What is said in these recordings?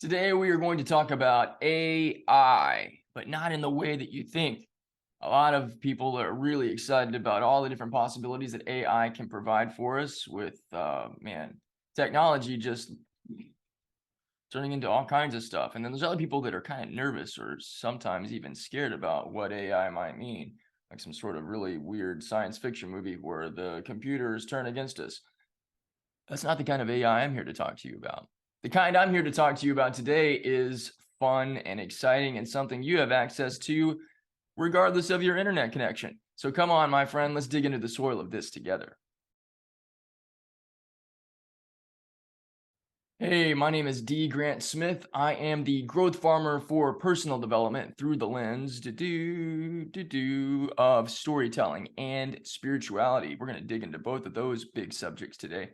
Today, we are going to talk about AI, but not in the way that you think. A lot of people are really excited about all the different possibilities that AI can provide for us with, technology just turning into all kinds of stuff. And then there's other people that are kind of nervous or sometimes even scared about what AI might mean, like some sort of really weird science fiction movie where the computers turn against us. That's not the kind of AI I'm here to talk to you about. The kind I'm here to talk to you about today is fun and exciting and something you have access to regardless of your internet connection. So come on, my friend, let's dig into the soil of this together. Hey, my name is D. Grant Smith. I am the growth farmer for personal development through the lens of storytelling and spirituality. We're going to dig into both of those big subjects today.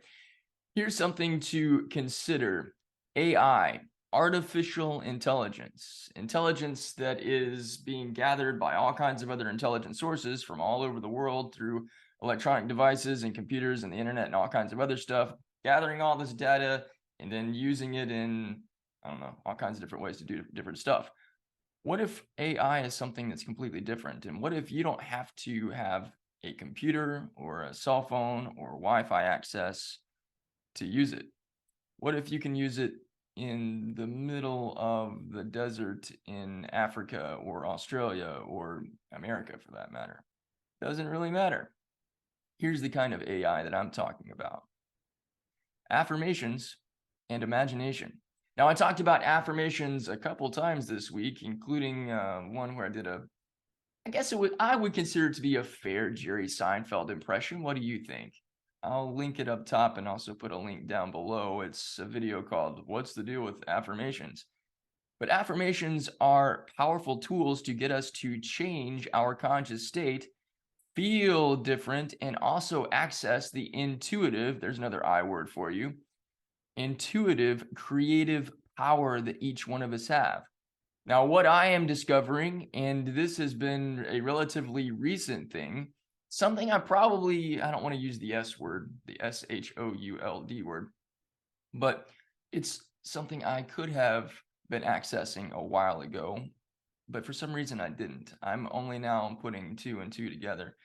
Here's something to consider. AI, artificial intelligence, intelligence that is being gathered by all kinds of other intelligent sources from all over the world through electronic devices and computers and the internet and all kinds of other stuff, gathering all this data and then using it in, I don't know, all kinds of different ways to do different stuff. What if AI is something that's completely different? And what if you don't have to have a computer or a cell phone or Wi-Fi access to use it? What if you can use it in the middle of the desert in Africa or Australia or America for that matter? Doesn't really matter. Here's the kind of AI that I'm talking about. Affirmations and imagination. Now, I talked about affirmations a couple times this week, including one where I did I would consider it to be a fair Jerry Seinfeld impression. What do you think? I'll link it up top and also put a link down below. It's a video called What's the Deal with Affirmations? But affirmations are powerful tools to get us to change our conscious state, feel different, and also access the intuitive, there's another I word for you, intuitive, creative power that each one of us have. Now, what I am discovering, and this has been a relatively recent thing, something I don't want to use the S word, the SHOULD word, but it's something I could have been accessing a while ago, but for some reason I didn't. I'm only now putting two and two together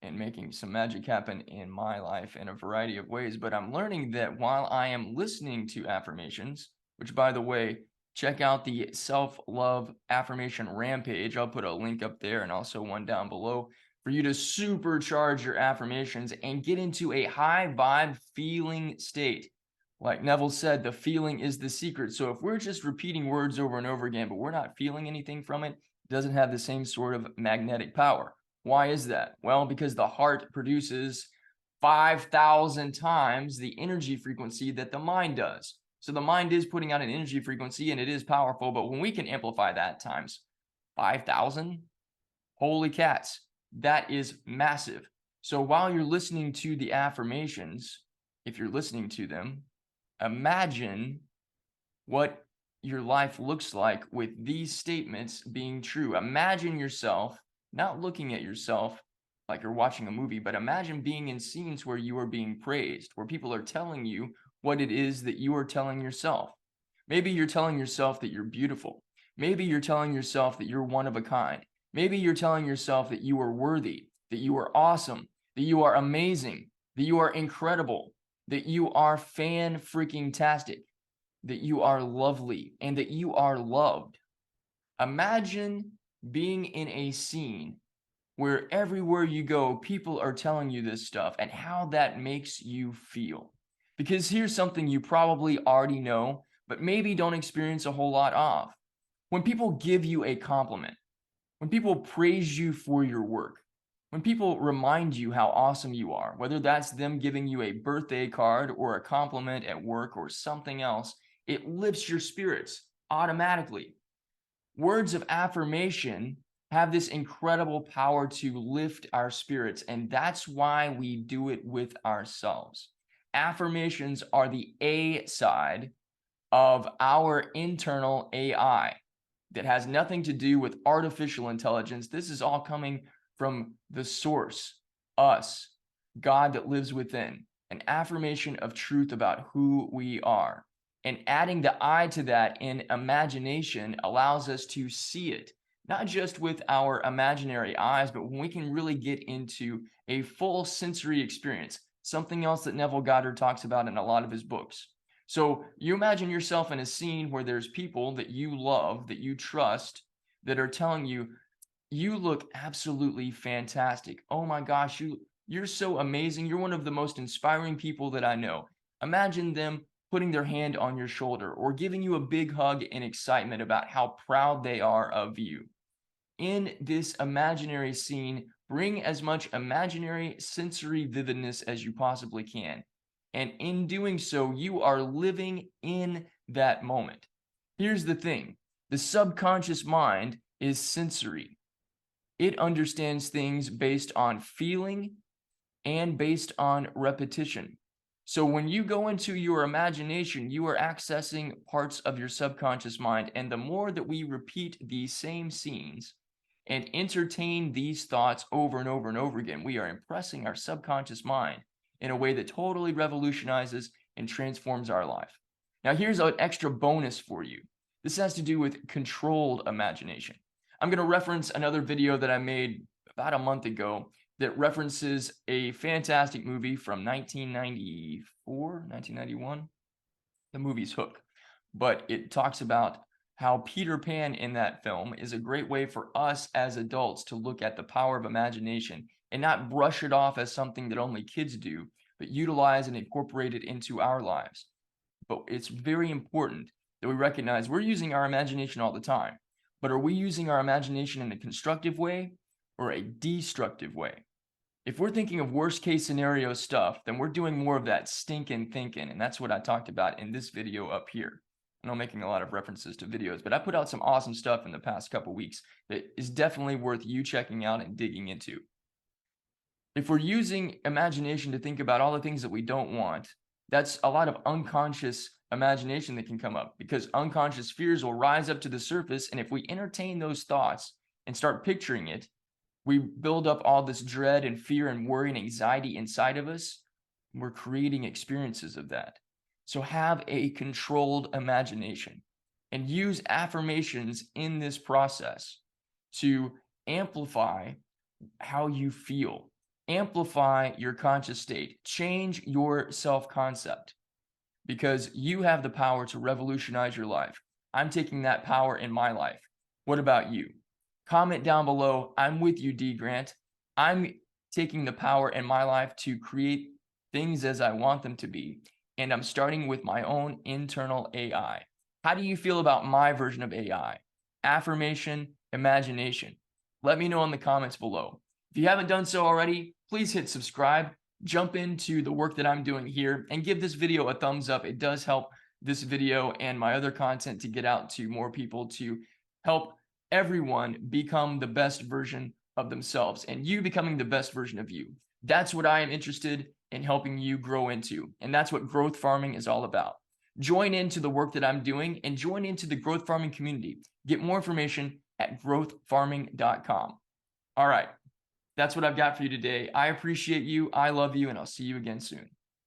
and making some magic happen in my life in a variety of ways. But I'm learning that while I am listening to affirmations, which by the way, check out the self-love affirmation rampage. I'll put a link up there and also one down below for you to supercharge your affirmations and get into a high vibe feeling state. Like Neville said, the feeling is the secret. So if we're just repeating words over and over again, but we're not feeling anything from it, it doesn't have the same sort of magnetic power. Why is that? Well, because the heart produces 5,000 times the energy frequency that the mind does. So the mind is putting out an energy frequency and it is powerful, but when we can amplify that times 5,000, holy cats, that is massive. So while you're listening to the affirmations, if you're listening to them, imagine what your life looks like with these statements being true. Imagine yourself not looking at yourself like you're watching a movie, but imagine being in scenes where you are being praised, where people are telling you what it is that you are telling yourself. Maybe you're telling yourself that you're beautiful. Maybe you're telling yourself that you're one of a kind. Maybe you're telling yourself that you are worthy, that you are awesome, that you are amazing, that you are incredible, that you are fan-freaking-tastic, that you are lovely, and that you are loved. Imagine being in a scene where everywhere you go, people are telling you this stuff and how that makes you feel. Because here's something you probably already know, but maybe don't experience a whole lot of. When people give you a compliment, when people praise you for your work, when people remind you how awesome you are, whether that's them giving you a birthday card or a compliment at work or something else, it lifts your spirits automatically. Words of affirmation have this incredible power to lift our spirits, and that's why we do it with ourselves. Affirmations are the A side of our internal AI that has nothing to do with artificial intelligence. This is all coming from the source, us, God that lives within, an affirmation of truth about who we are. And adding the I to that in imagination allows us to see it, not just with our imaginary eyes, but when we can really get into a full sensory experience, something else that Neville Goddard talks about in a lot of his books. So you imagine yourself in a scene where there's people that you love, that you trust, that are telling you, you look absolutely fantastic. Oh my gosh, you're so amazing. You're one of the most inspiring people that I know. Imagine them putting their hand on your shoulder or giving you a big hug in excitement about how proud they are of you. In this imaginary scene, bring as much imaginary sensory vividness as you possibly can. And in doing so, you are living in that moment. Here's the thing, the subconscious mind is sensory. It understands things based on feeling and based on repetition. So when you go into your imagination, you are accessing parts of your subconscious mind. And the more that we repeat these same scenes and entertain these thoughts over and over and over again, we are impressing our subconscious mind in a way that totally revolutionizes and transforms our life. Now, here's an extra bonus for you. This has to do with controlled imagination. I'm going to reference another video that I made about a month ago that references a fantastic movie from 1994, 1991. The movie's Hook. But it talks about how Peter Pan in that film is a great way for us as adults to look at the power of imagination and not brush it off as something that only kids do, but utilize and incorporate it into our lives. But it's very important that we recognize we're using our imagination all the time. But are we using our imagination in a constructive way or a destructive way? If we're thinking of worst case scenario stuff, then we're doing more of that stinking thinking. And that's what I talked about in this video up here. I know I'm making a lot of references to videos, but I put out some awesome stuff in the past couple weeks that is definitely worth you checking out and digging into. If we're using imagination to think about all the things that we don't want, that's a lot of unconscious imagination that can come up because unconscious fears will rise up to the surface. And if we entertain those thoughts and start picturing it, we build up all this dread and fear and worry and anxiety inside of us. We're creating experiences of that. So have a controlled imagination and use affirmations in this process to amplify how you feel, amplify your conscious state, change your self-concept because you have the power to revolutionize your life. I'm taking that power in my life. What about you? Comment down below. I'm with you, D. Grant. I'm taking the power in my life to create things as I want them to be. And I'm starting with my own internal AI. How do you feel about my version of AI? Affirmation, imagination. Let me know in the comments below. If you haven't done so already, please hit subscribe, jump into the work that I'm doing here, and give this video a thumbs up. It does help this video and my other content to get out to more people to help everyone become the best version of themselves and you becoming the best version of you. That's what I am interested in helping you grow into. And that's what growth farming is all about. Join into the work that I'm doing and join into the growth farming community. Get more information at growthfarming.com. All right. That's what I've got for you today. I appreciate you. I love you, and I'll see you again soon.